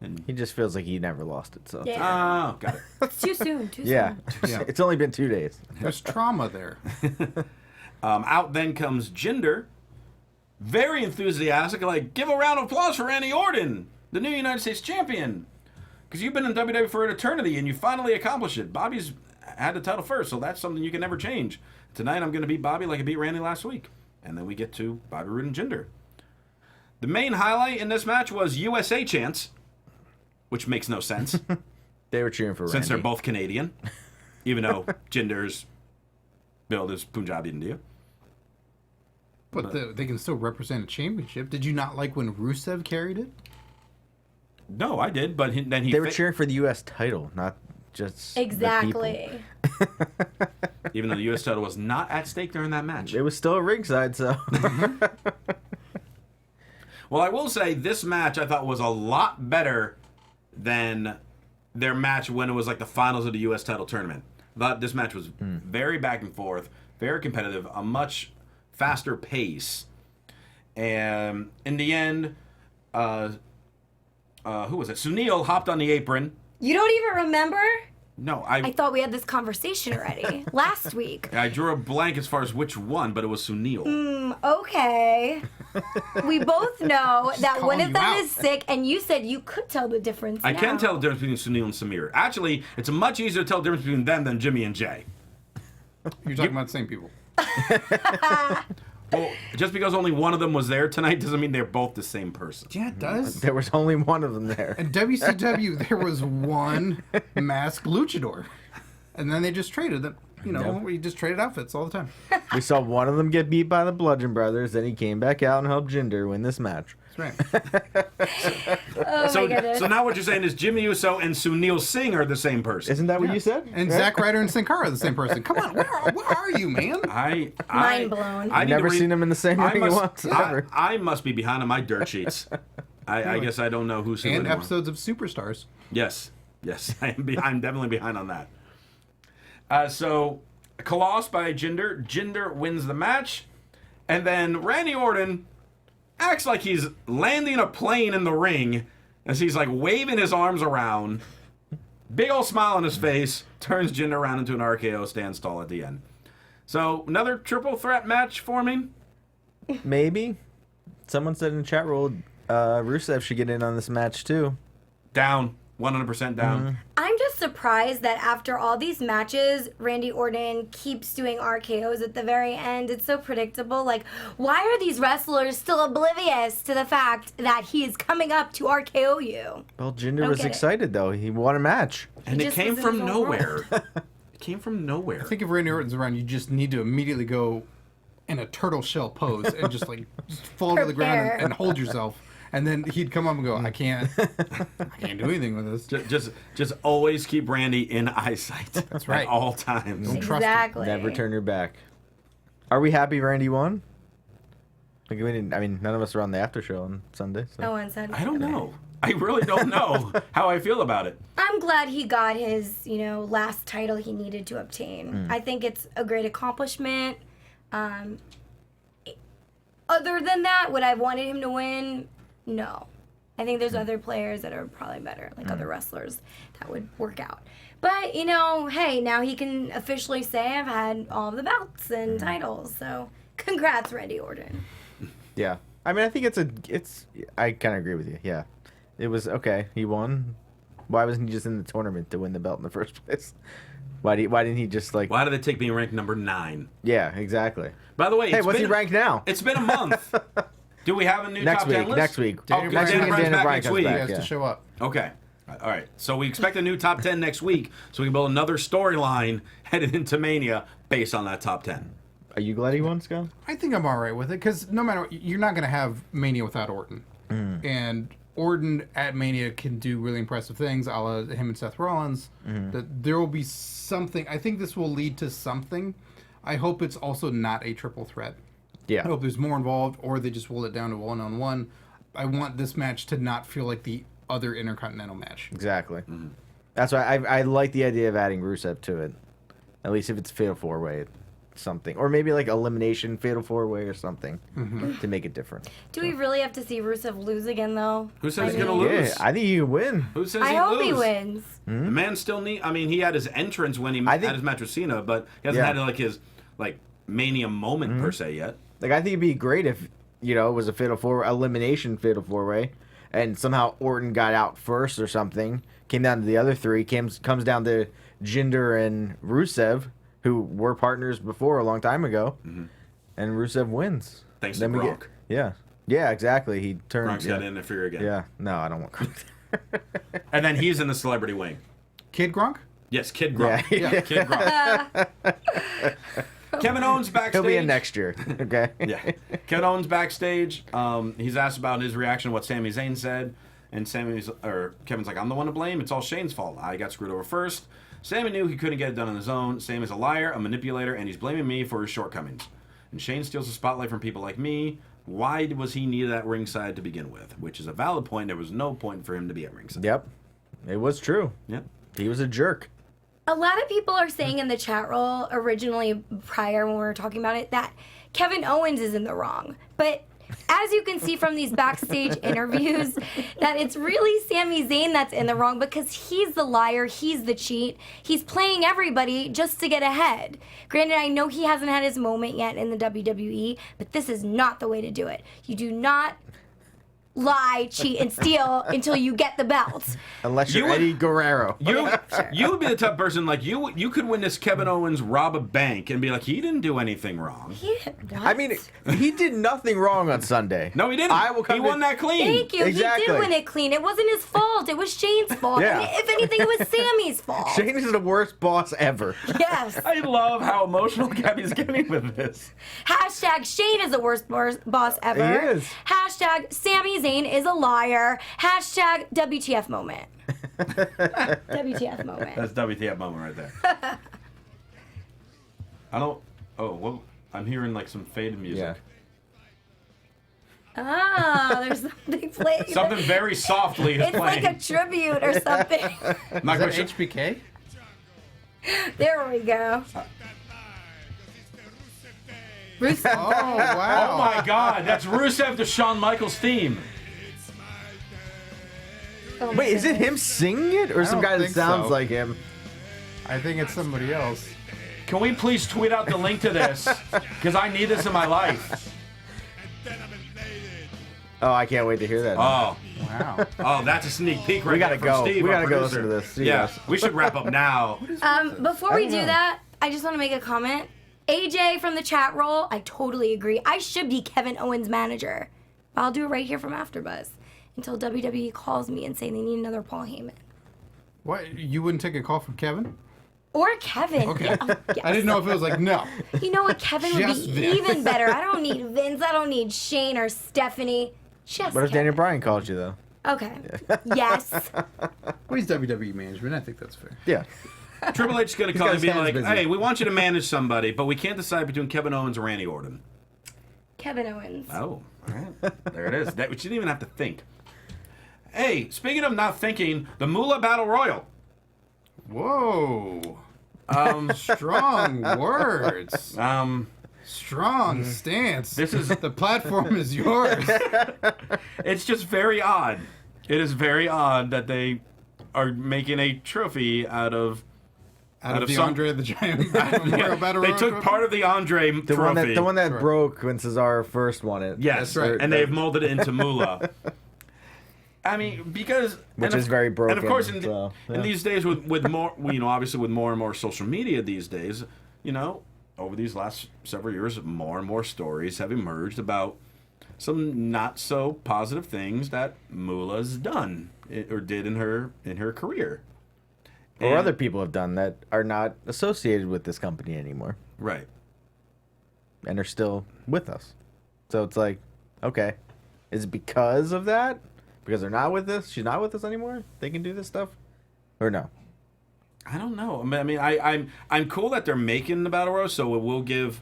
And He just feels like he never lost it. So Yeah. oh, got it. It's too soon. yeah, Yeah. it's only been 2 days. There's trauma there. Out then comes Jinder, very enthusiastic, like, give a round of applause for Randy Orton, the new United States champion. Because you've been in WWE for an eternity, and you finally accomplished it. Bobby's had the title first, so that's something you can never change. Tonight, I'm going to beat Bobby like I beat Randy last week. And then we get to Bobby Roode and Jinder. The main highlight in this match was USA chants, which makes no sense, They were cheering for since they're Randy. both Canadian, even though Jinder's build is Punjabi India. But they can still represent a championship. Did you not like when Rusev carried it? No, I did, but then he They were cheering for the U.S. title, not just the people. Exactly. even though the U.S. title was not at stake during that match. It was still at ringside, so Well, I will say this match I thought was a lot better than their match when it was like the finals of the U.S. title tournament. I thought this match was very back and forth, very competitive, a much faster pace. And in the end, who was it? Sunil hopped on the apron. You don't even remember? No, I thought we had this conversation already last week. I drew a blank as far as which one, but it was Sunil. Okay. We both know that one calling of you them out. is sick, and you said you could tell the difference. I now. can tell the difference between Sunil and Samir. Actually, it's much easier to tell the difference between them than Jimmy and Jay. You're talking about the same people. Well, just because only one of them was there tonight doesn't mean they're both the same person. Yeah, it does. there was only one of them there. In WCW, there was one masked luchador. And then they just traded them. You know, we just traded outfits all the time. We saw one of them get beat by the Bludgeon Brothers, then he came back out and helped Jinder win this match. That's right. Oh my goodness. So now what you're saying is Jimmy Uso and Sunil Singh are the same person. Isn't that what you said? And Zack Ryder and Sin Cara are the same person. Come on, where are you, man? Mind blown. I I've need to never seen them in the same ring once, ever. I must be behind on my dirt sheets. I guess I don't know who's who And anymore. episodes of Superstars. Yes, I'm definitely behind on that. So, Koloss by Jinder. Jinder wins the match. And then Randy Orton acts like he's landing a plane in the ring as he's like waving his arms around. Big old smile on his face. Turns Jinder around into an RKO, stands tall at the end. So, another triple threat match forming. Maybe. Someone said in the chat room, Rusev should get in on this match too. Down. 100% down. I'm just surprised that after all these matches, Randy Orton keeps doing RKOs at the very end. It's so predictable. Like, why are these wrestlers still oblivious to the fact that he's coming up to RKO you? Well, Jinder Don't was get it. excited though. He won a match. And it just came was in from his own nowhere. It came from nowhere. I think if Randy Orton's around, you just need to immediately go in a turtle shell pose and just fall to the ground Prepare. and hold yourself. And then he'd come up and go, I can't do anything with this. Just always keep Randy in eyesight. That's right. At all times. Don't trust him. Exactly. Never turn your back. Are we happy Randy won? Like we didn't. I mean, none of us were on the after show on Sunday. So. No one said. I don't know. I really don't know how I feel about it. I'm glad he got his, last title he needed to obtain. I think it's a great accomplishment. Other than that, would I have wanted him to win? No. I think there's other players that are probably better, like other wrestlers that would work out. But, hey, now he can officially say I've had all of the belts and titles. So, congrats, Randy Orton. Yeah. I mean, I think I kind of agree with you. Yeah. It was okay. He won. Why wasn't he just in the tournament to win the belt in the first place? Why didn't he just Why did it take me ranked number 9? Yeah, exactly. By the way, Hey, what's he ranked now? It's been a month. Do we have a new top 10 list? Next week. Okay, Next Daniel week, Bryan's back next comes week. He back. has Yeah. to show up. Okay. All right. So we expect a new top 10 next week, so we can build another storyline headed into Mania based on that top 10. Are you glad he won, Scott? I think I'm all right with it because no matter you're not going to have Mania without Orton, and Orton at Mania can do really impressive things, a la him and Seth Rollins. That there will be something. I think this will lead to something. I hope it's also not a triple threat. Yeah. I hope there's more involved, or they just will it down to 1-on-1. I want this match to not feel like the other Intercontinental match. Exactly. That's why I like the idea of adding Rusev to it. At least if it's Fatal 4-Way, something. Or maybe like Elimination Fatal 4-Way or something to make it different. Do we really have to see Rusev lose again, though? Who says he's I going to mean- lose? Yeah, I think you can win. Who says I he hope lose? he wins. The man still he had his entrance when he had his match with Cena, but he hasn't had like his Mania moment per se yet. Like, I think it'd be great if, it was a elimination Fatal 4-Way, and somehow Orton got out first or something, came down to the other three, comes down to Jinder and Rusev, who were partners before a long time ago, and Rusev wins. Thanks to Gronk. Yeah, exactly. He turned. Gronk's got to interfere again. Yeah, no, I don't want Gronk. And then he's in the celebrity wing. Kid Gronk? Yes, Kid Gronk. Yeah. Kid Gronk. Kevin Owens backstage. He'll be in next year. Okay. Yeah. Kevin Owens backstage. He's asked about his reaction to what Sami Zayn said. And Kevin's like, I'm the one to blame. It's all Shane's fault. I got screwed over first. Sami knew he couldn't get it done on his own. Sami's a liar, a manipulator, and he's blaming me for his shortcomings. And Shane steals the spotlight from people like me. Why was he needed at ringside to begin with? Which is a valid point. There was no point for him to be at ringside. Yep. It was true. Yep. He was a jerk. A lot of people are saying in the chat roll originally prior when we were talking about it that Kevin Owens is in the wrong. But as you can see from these backstage interviews, that it's really Sami Zayn that's in the wrong because he's the liar, he's the cheat. He's playing everybody just to get ahead. Granted, I know he hasn't had his moment yet in the WWE, but this is not the way to do it. You do not lie, cheat, and steal until you get the belt. Unless you're You would- Eddie Guerrero. You would be the type of person like you could win this Kevin Owens rob a bank and be like, he didn't do anything wrong. I mean, he did nothing wrong on Sunday. No, he didn't. He won that clean. Thank you. Exactly. He did win it clean. It wasn't his fault. It was Shane's fault. Yeah. And if anything, it was Sammy's fault. Shane is the worst boss ever. Yes. I love how emotional Gabby's getting with this. Hashtag Shane is the worst boss ever. He is. Hashtag Sami Zayn is a liar. Hashtag WTF moment. WTF moment. That's WTF moment right there. I don't. Oh, well, I'm hearing like some faded music. Ah, there's something playing. Something very softly is It's playing. like a tribute or something. Not Is that gonna HBK? There we go. Rusev. Oh, wow. Oh my God, that's Rusev to Shawn Michaels theme. Oh my Wait, is it him singing it? Or some don't guy that think sounds so. like him? I think it's somebody else. Can we please tweet out the link to this? Because I need this in my life. Oh, I can't wait to hear that. Oh, Wow. that's a sneak peek right We gotta there from go. Steve, We our gotta go producer. listen to this. See you Yeah, guys. we should wrap up now. Before we do know. that, I just want to make a comment. AJ from the chat roll, I totally agree. I should be Kevin Owens' manager. I'll do it right here from AfterBuzz until WWE calls me and say they need another Paul Heyman. What? You wouldn't take a call from Kevin? Or Kevin. Okay. Yeah, yes. I didn't know if it was like, no. You know what? Kevin would Just be Vince. even better. I don't need Vince. I don't need Shane or Stephanie. Just What if Kevin. Daniel Bryan called you, though? Okay. Yes. Well, he's WWE management. I think that's fair. Yeah. Triple H is going to call got and his be hands like, busy. hey, we want you to manage somebody, but we can't decide between Kevin Owens and Randy Orton. Kevin Owens. Oh, all right. There it is. That, we didn't even have to think. Hey, speaking of not thinking, the Moolah Battle Royal. Whoa. Strong words. Strong stance. This is- the platform is yours. It's just very odd. It is very odd that they are making a trophy out of Out of the some- Andre the Giant Memorial Battle They Royal took trophy? part of the Andre The trophy. one that Right. broke when Cesaro first won it. Yes, That's right. and they've molded it into Moolah. I mean, because Which and is of- very And of course, broken, in, so, in yeah. these days, with more, obviously with more and more social media these days, over these last several years, more and more stories have emerged about some not so positive things that Moolah's done or did in her career. Or And- other people have done that are not associated with this company anymore. Right. and are still with us. So it's like, okay, is it because of that? Because they're not with us? She's not with us anymore? They can do this stuff? Or no? I don't know. I mean, I'm cool that they're making the Battle Royal, so it will give,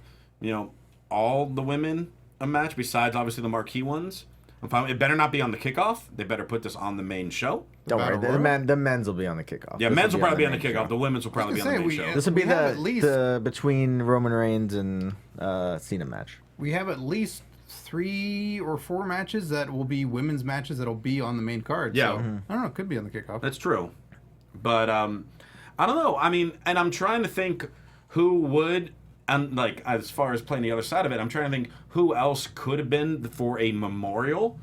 all the women a match besides obviously the marquee ones. It better not be on the kickoff. They better put this on the main show. Don't worry, the men's will be on the kickoff. Yeah, men's will probably be on the kickoff. The women's will probably be on the main show. This will be the between Roman Reigns and Cena match. We have at least 3 or 4 matches that will be women's matches that'll be on the main card. Yeah. So, I don't know. It could be on the kickoff. That's true. But I don't know. I mean, and I'm trying to think who would, and like as far as playing the other side of it, I'm trying to think who else could have been for a memorial.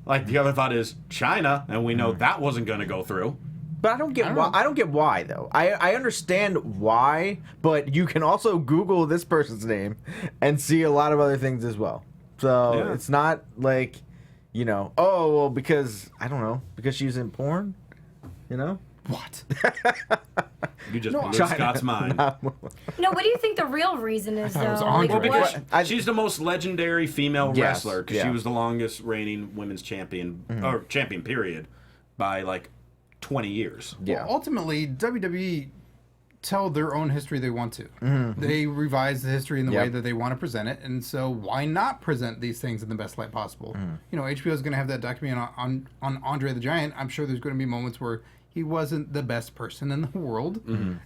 Like the other thought is China, and we know that wasn't going to go through. But I don't get why. I don't get why though. I understand why, but you can also Google this person's name and see a lot of other things as well. So it's not like, oh well, because I don't know, because she's in porn, What? You just blew Scott's mind. No, what do you think the real reason is, thought it was though? Andre. Well, what- because she's the most legendary female Yes, wrestler, because she was the longest reigning women's champion, or champion period, by like 20 years. Yeah. Well, ultimately, WWE tell their own history they want to. They revise the history in the way that they want to present it, and so why not present these things in the best light possible? HBO is going to have that documentary on Andre the Giant. I'm sure there's going to be moments where he wasn't the best person in the world,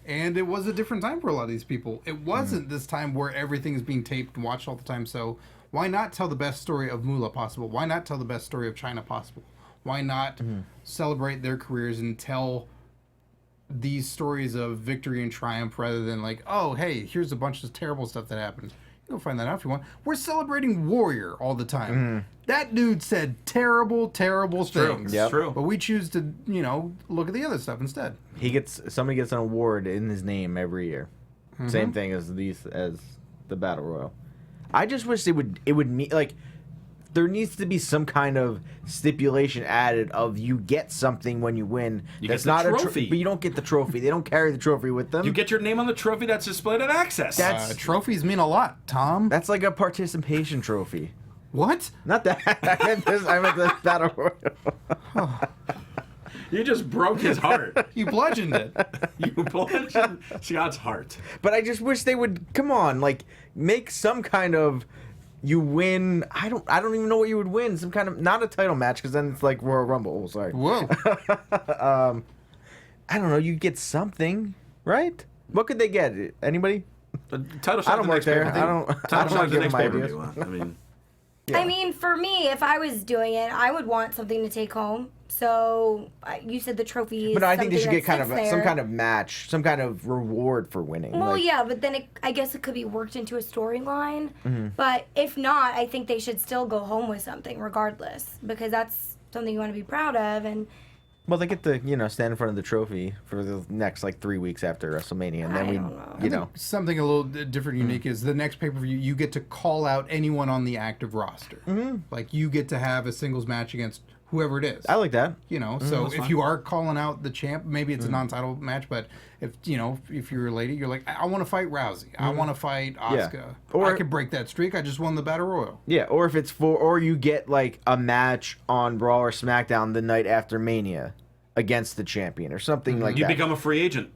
and it was a different time for a lot of these people. It wasn't this time where everything is being taped and watched all the time, so why not tell the best story of Moolah possible? Why not tell the best story of China possible? Why not celebrate their careers and tell these stories of victory and triumph rather than like, oh, hey, here's a bunch of terrible stuff that happened. You can find that out if you want. We're celebrating Warrior all the time. That dude said terrible, terrible things. It's true. But we choose to, look at the other stuff instead. Somebody gets an award in his name every year. Same thing as the Battle Royal. I just wish it would mean like there needs to be some kind of stipulation added of you get something when you win. That's not a trophy, but you don't get the trophy. They don't carry the trophy with them. You get your name on the trophy that's displayed at Access. Trophies mean a lot, Tom. That's like a participation trophy. What? Not that. I meant the Battle Royal. You just broke his heart. You bludgeoned it. You bludgeoned Scott's heart. But I just wish they would come on, like make some kind of. You win. I don't even know what you would win. Some kind of not a title match because then it's like Royal Rumble. Oh, sorry. Whoa. I don't know. You get something, right? What could they get? Anybody? Title shot. I don't work there. I don't Title give them ideas. I mean. I mean, for me, if I was doing it, I would want something to take home. So you said the trophy. But no, I think they should get some kind of match, some kind of reward for winning. Well, yeah, but then I guess it could be worked into a storyline. But if not, I think they should still go home with something regardless, because that's something you want to be proud of. And well, they get to stand in front of the trophy for the next 3 weeks after WrestleMania, and then Something a little different, unique is the next pay-per-view. You get to call out anyone on the active roster. Like you get to have a singles match against whoever it is. I like that. So if you are calling out the champ, maybe it's a non-title match, but if if you're a lady, you're like, I want to fight Rousey. I want to fight Asuka. Yeah. Or Or I could break that streak. I just won the Battle Royal. Yeah, or if it's or you get a match on Raw or SmackDown the night after Mania against the champion or something like You that. become a free agent.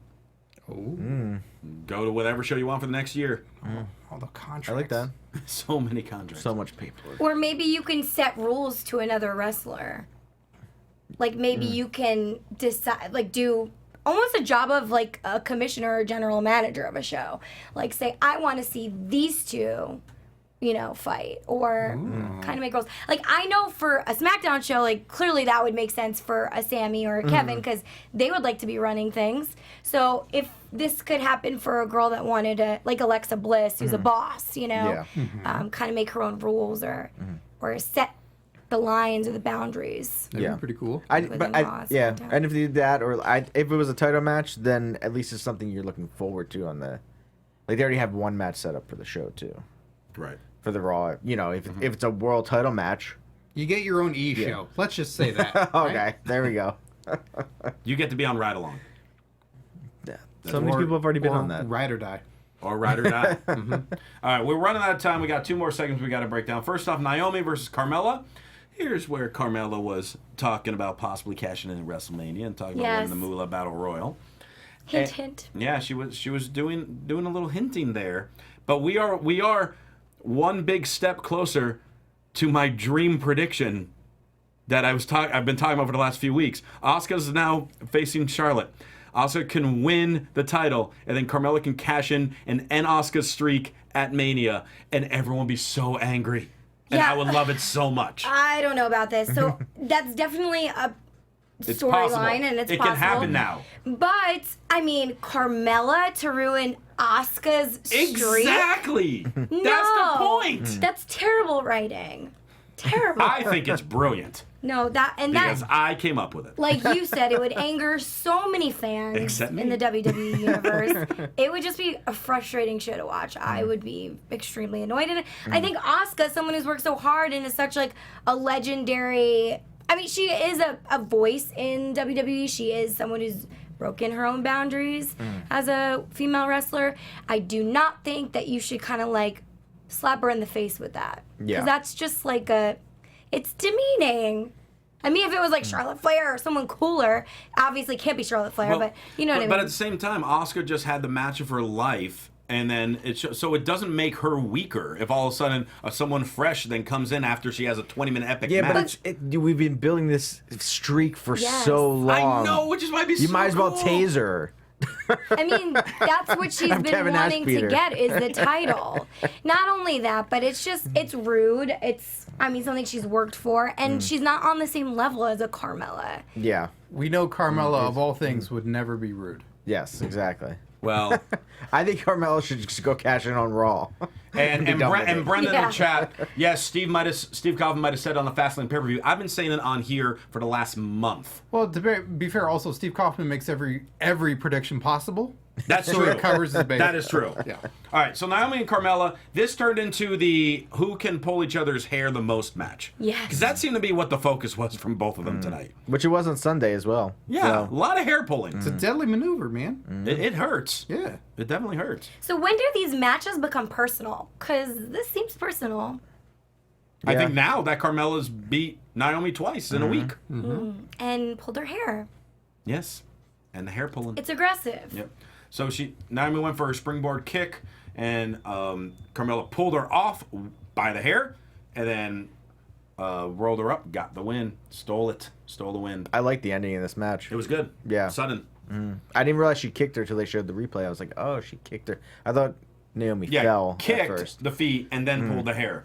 Oh. Go to whatever show you want for the next year. All the contracts. I like that. So many contracts. So much paperwork. or maybe you can set rules to another wrestler. Like maybe you can decide, do almost a job of a commissioner or general manager of a show. Like say, I want to see these two, fight, or kind of make rules. Like I know for a SmackDown show, clearly that would make sense for a Sammy or a Kevin because they would like to be running things. So if this could happen for a girl that wanted to, like Alexa Bliss, who's a boss, kind of make her own rules or set the lines or the boundaries. That'd be pretty cool. And if they did that, or if it was a title match, then at least it's something you're looking forward to on the. They already have one match set up for the show too. Right. For the Raw, if it's a world title match. You get your own show. Let's just say that. Okay, right? there we go. You get to be on Ride Along. Yeah. So many people have already been on that. Ride or Die. Or ride or die. All right, we're running out of time. We got 2 more segments we got to break down. First off, Naomi versus Carmella. Here's where Carmella was talking about possibly cashing in at WrestleMania and talking about winning the Moolah Battle Royal. Hint. Yeah, she was doing a little hinting there. But we are one big step closer to my dream prediction that I've been talking about for the last few weeks. Asuka's now facing Charlotte. Asuka can win the title, and then Carmella can cash in and end Asuka's streak at Mania, and everyone will be so angry. And I would love it so much. I don't know about this. So that's definitely a storyline, and it's possible. It can happen now. But, I mean, Carmella to ruin Asuka's streak? Exactly! No. That's the point! That's terrible writing. Terrible. I think it's brilliant. No, because I came up with it. Like you said, it would anger so many fans Except me. in the WWE universe. It would just be a frustrating show to watch. I would be extremely annoyed. And I think Asuka, someone who's worked so hard and is such like a legendary... I mean, she is a voice in WWE. She is someone who's broken her own boundaries as a female wrestler. I do not think that you should kind of like slap her in the face with that. Yeah. Because that's just like it's demeaning. I mean, if it was like Charlotte Flair or someone cooler, obviously can't be Charlotte Flair, but you know what I mean. But at the same time, Asuka just had the match of her life, and then so it doesn't make her weaker if all of a sudden someone fresh then comes in after she has a 20-minute epic match. But we've been building this streak for so long. I know, which is why you might as well tase her. I mean, that's what she's been Kevin wanting to Ashbeater. get is the title. Not only that, but it's rude. It's, something she's worked for, and she's not on the same level as a Carmella. Yeah. We know Carmella, of all things, would never be rude. Yes, exactly. Well, I think Carmella should just go cash in on Raw. and Brendan in the chat, yes, Steve Kaufman might have said on the Fastlane pay-per-view. I've been saying it on here for the last month. Well, to be fair, also Steve Kaufman makes every prediction possible. That's so true. it covers his base. That is true. Yeah. All right, so Naomi and Carmella, this turned into the who can pull each other's hair the most match. Yes. Because that seemed to be what the focus was from both of them tonight. Which it was on Sunday as well. Yeah, So. a lot of hair pulling. It's a deadly maneuver, man. It hurts. Yeah. It definitely hurts. So when do these matches become personal? Because this seems personal. I Yeah. think now that Carmella's beat Naomi twice in a week. And pulled her hair. Yes. And the hair pulling. It's aggressive. Yep. So Naomi went for her springboard kick, and Carmella pulled her off by the hair, and then rolled her up, got the win, stole the win. I like the ending of this match. It was good. Yeah. Sudden. I didn't realize she kicked her until they showed the replay. I was like, oh, she kicked her. I thought Naomi fell at kicked first. the feet and then pulled the hair.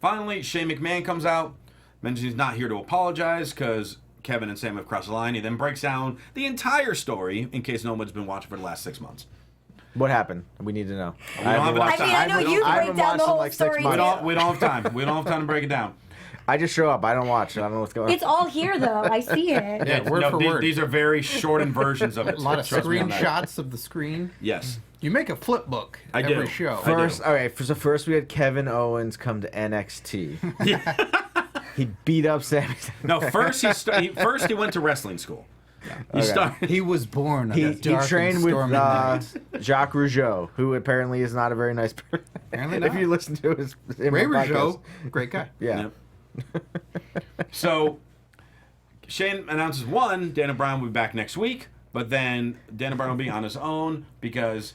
Finally, Shane McMahon comes out, mentions he's not here to apologize because Kevin and Sam have crossed the line. He then breaks down the entire story in case no one's been watching for the last 6 months. What happened? We need to know. We don't have enough time. I know you break down the whole story. We don't have time. We don't have time to break it down. I just show up. I don't watch. I don't know what's going on. It's all here, though. I see it. Yeah, word for word. These are very shortened versions of it. A lot of Trust me on that. screenshots of the screen. Yes. You make a flip book every do. show. First, all right. So first we had Kevin Owens come to NXT. He beat up Sami Zayn. No, first he went to wrestling school. He Okay. started. He was born on He a dark trained and with stormy night. Jacques Rougeau, who apparently is not a very nice person. Apparently If not. you listen to his Ray podcast. Rougeau, great guy. Yeah. Yep. So Shane announces Daniel Bryan will be back next week, but then Daniel Bryan will be on his own because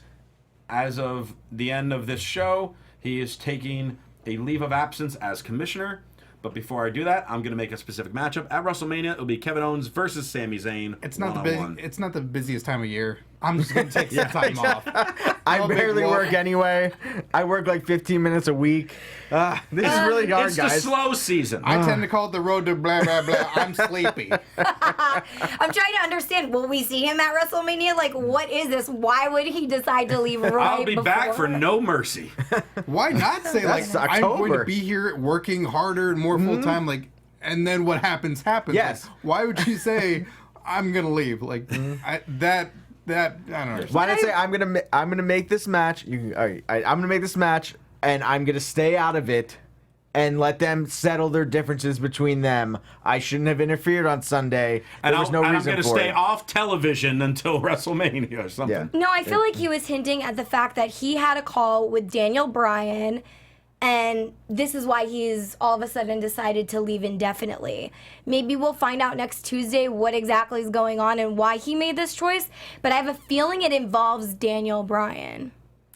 as of the end of this show, he is taking a leave of absence as commissioner. But before I do that, I'm going to make a specific matchup. At WrestleMania, it'll be Kevin Owens versus Sami Zayn. It's not one-on-one. it's not the busiest time of year. I'm just gonna take some time off. I No big barely whoop. work anyway. I work like 15 minutes a week. This is really hard, It's the guys. slow season. I tend to call it the road to blah blah blah. I'm sleepy. I'm trying to understand. Will we see him at WrestleMania? Like, what is this? Why would he decide to leave right I'll be back for No Mercy. Why not say like That's I'm going to October. be here working harder and more full time? Like, and then what happens happens. Yes. Like, why would you say I'm gonna leave? Like that I don't know. Why not say I'm gonna make this match? I'm gonna make this match, and I'm gonna stay out of it and let them settle their differences between them. I shouldn't have interfered on Sunday. There was no reason I'm going to for stay it. off television until WrestleMania or something. Yeah. No, I feel like he was hinting at the fact that he had a call with Daniel Bryan, and this is why he's all of a sudden decided to leave indefinitely. Maybe we'll find out next Tuesday what exactly is going on and why he made this choice, but I have a feeling it involves Daniel Bryan.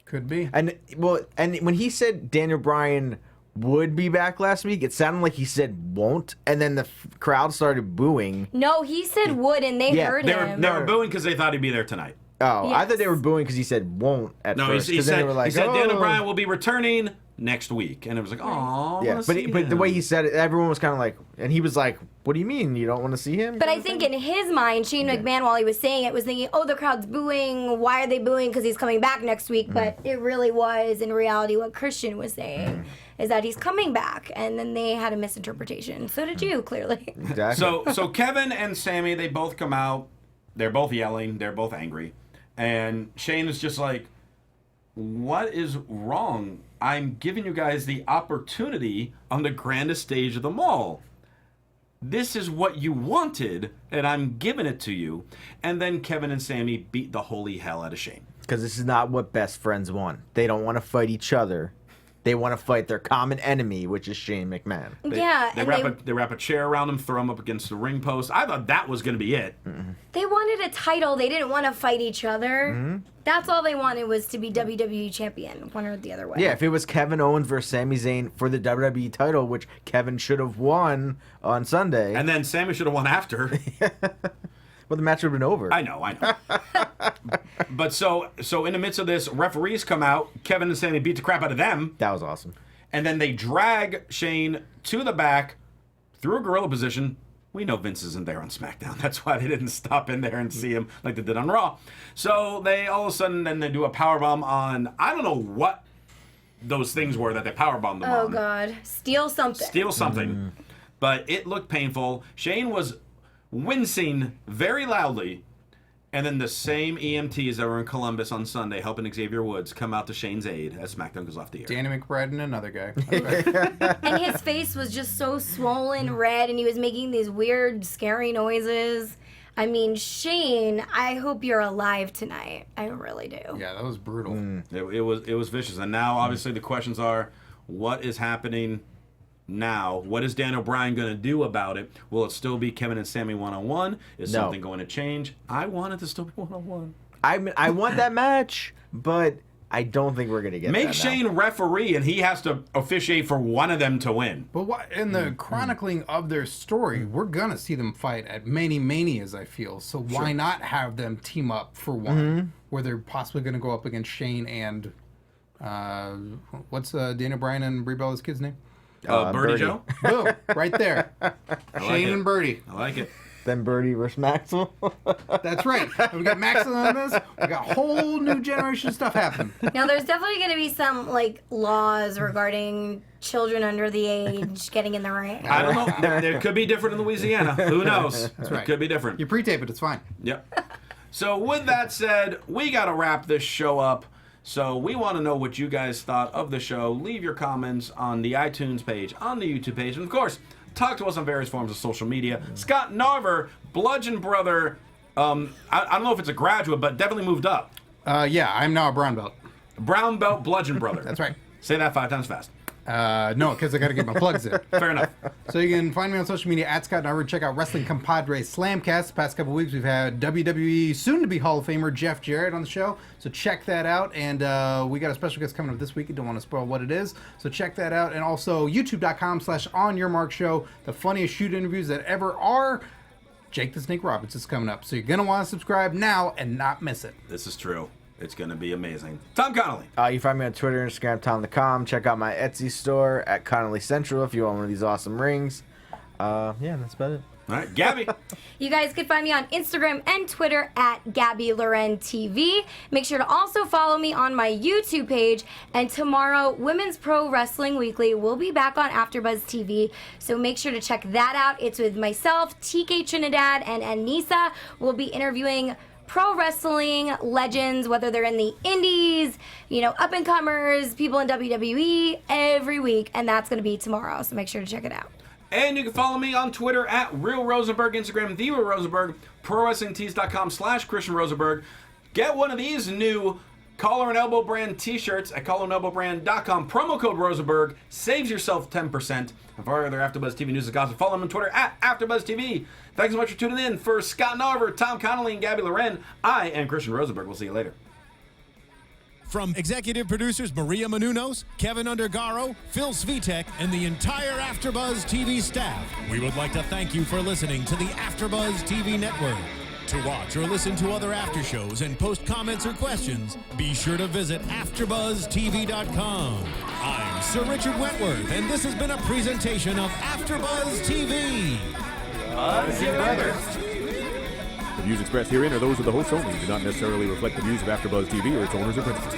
Could be. And when he said Daniel Bryan would be back last week, it sounded like he said won't, and then the crowd started booing. No, he said would, and they Yeah, heard They him. were booing because they thought he'd be there tonight. Oh, I Yes. thought they were booing because he said won't at No, first. he 'cause then said, they were like, Daniel "Oh." Bryan will be returning next week. And it was like, oh, Yeah, but the way he said it, everyone was kind of like, and he was like, "What do you mean you don't want to see him?" But I think in his mind, Shane McMahon, while he was saying it, was thinking, oh, the crowd's booing. Why are they booing? Because he's coming back next week. But it really was, in reality, what Christian was saying is that he's coming back. And then they had a misinterpretation. So did you, clearly. Exactly. So Kevin and Sammy, they both come out. They're both yelling. They're both angry. And Shane is just like, what is wrong? I'm giving you guys the opportunity on the grandest stage of them all. This is what you wanted, and I'm giving it to you. And then Kevin and Sammy beat the holy hell out of Shane. Because this is not what best friends want. They don't want to fight each other. They want to fight their common enemy, which is Shane McMahon. They wrap a chair around him, throw him up against the ring post. I thought that was going to be it. They wanted a title. They didn't want to fight each other. That's all they wanted, was to be WWE champion, one or the other way. Yeah, if it was Kevin Owens versus Sami Zayn for the WWE title, which Kevin should have won on Sunday. And then Sammy should have won after. Well, the match would have been over. I know. But so in the midst of this, referees come out. Kevin and Sammy beat the crap out of them. That was awesome. And then they drag Shane to the back through a gorilla position. We know Vince isn't there on SmackDown. That's why they didn't stop in there and see him like they did on Raw. So they all of a sudden then they do a powerbomb on, I don't know what those things were that they powerbombed them on. Oh, God. Steal something. But it looked painful. Shane was wincing very loudly. And then the same EMTs that were in Columbus on Sunday helping Xavier Woods come out to Shane's aid as SmackDown goes off the air. Danny McBride and another guy. That's right. And his face was just so swollen red, and he was making these weird, scary noises. I mean, Shane, I hope you're alive tonight. I really do. Yeah, that was brutal. It was vicious. And now, obviously, the questions are, what is happening now? What is Daniel Bryan going to do about it? Will it still be Kevin and Sammy one-on-one? Is No. something going to change? I want it to still be one-on-one. I want that match, but I don't think we're going to get Make that Shane referee, and he has to officiate for one of them to win. But what in the chronicling of their story, we're gonna see them fight at many manias, I feel. So why not have them team up for one, where they're possibly gonna go up against Shane and what's Daniel Bryan and Brie Bella's kid's name? Birdie Birdie. Joe? Boom, right there. Shane it. and Birdie. I like it. Then Birdie versus Maxwell. That's right. And we got Max on this. We got a whole new generation of stuff happening. Now, there's definitely going to be some, like, laws regarding children under the age getting in the ring. I don't know. It could be different in Louisiana. Who knows? That's right. It could be different. You pre-tape it, it's fine. Yep. So with that said, we got to wrap this show up. So we want to know what you guys thought of the show. Leave your comments on the iTunes page, on the YouTube page, and of course, talk to us on various forms of social media. Scott Narver, Bludgeon Brother, I don't know if it's a graduate, but definitely moved up. Yeah, I'm now a brown belt. Brown Belt Bludgeon Brother. That's right. Say that 5 times fast. No, because I got to get my plugs in. Fair enough. So you can find me on social media at Scott Narver. Check out Wrestling Compadre Slamcast. The past couple weeks we've had WWE soon-to-be Hall of Famer Jeff Jarrett on the show. So check that out. And we got a special guest coming up this week. I don't want to spoil what it is. So check that out. And also youtube.com/onyourmarkshow. The funniest shoot interviews that ever are. Jake the Snake Roberts is coming up. So you're going to want to subscribe now and not miss it. This is true. It's going to be amazing. Tom Connolly. You find me on Twitter, Instagram, Tom.com. Check out my Etsy store at Connolly Central if you want one of these awesome rings. Yeah, that's about it. All right, Gabby. You guys can find me on Instagram and Twitter at Gabby Loren TV. Make sure to also follow me on my YouTube page. And tomorrow, Women's Pro Wrestling Weekly will be back on AfterBuzz TV. So make sure to check that out. It's with myself, TK Trinidad, and Anissa. We'll be interviewing pro wrestling legends, whether they're in the indies, up and comers, people in WWE, every week, and that's going to be tomorrow. So make sure to check it out. And you can follow me on Twitter at Real Rosenberg, Instagram The Real Rosenberg, ProWrestlingTees.com/Christian Rosenberg. Get one of these new Collar and Elbow brand t-shirts at collarandelbowbrand.com. Promo code Rosenberg saves yourself 10%. And for our other AfterBuzz TV news and gossip, follow them on Twitter at AfterBuzz TV. Thanks so much for tuning in. For Scott Narver, Tom Connolly, and Gabby Loren, I am Christian Rosenberg. We'll see you later. From executive producers Maria Menounos, Kevin Undergaro, Phil Svitek, and the entire AfterBuzz TV staff, we would like to thank you for listening to the AfterBuzz TV network. To watch or listen to other after shows and post comments or questions, be sure to visit AfterBuzzTV.com. I'm Sir Richard Wentworth, and this has been a presentation of AfterBuzz TV. The views expressed herein are those of the hosts only and do not necessarily reflect the views of AfterBuzz TV or its owners or principals.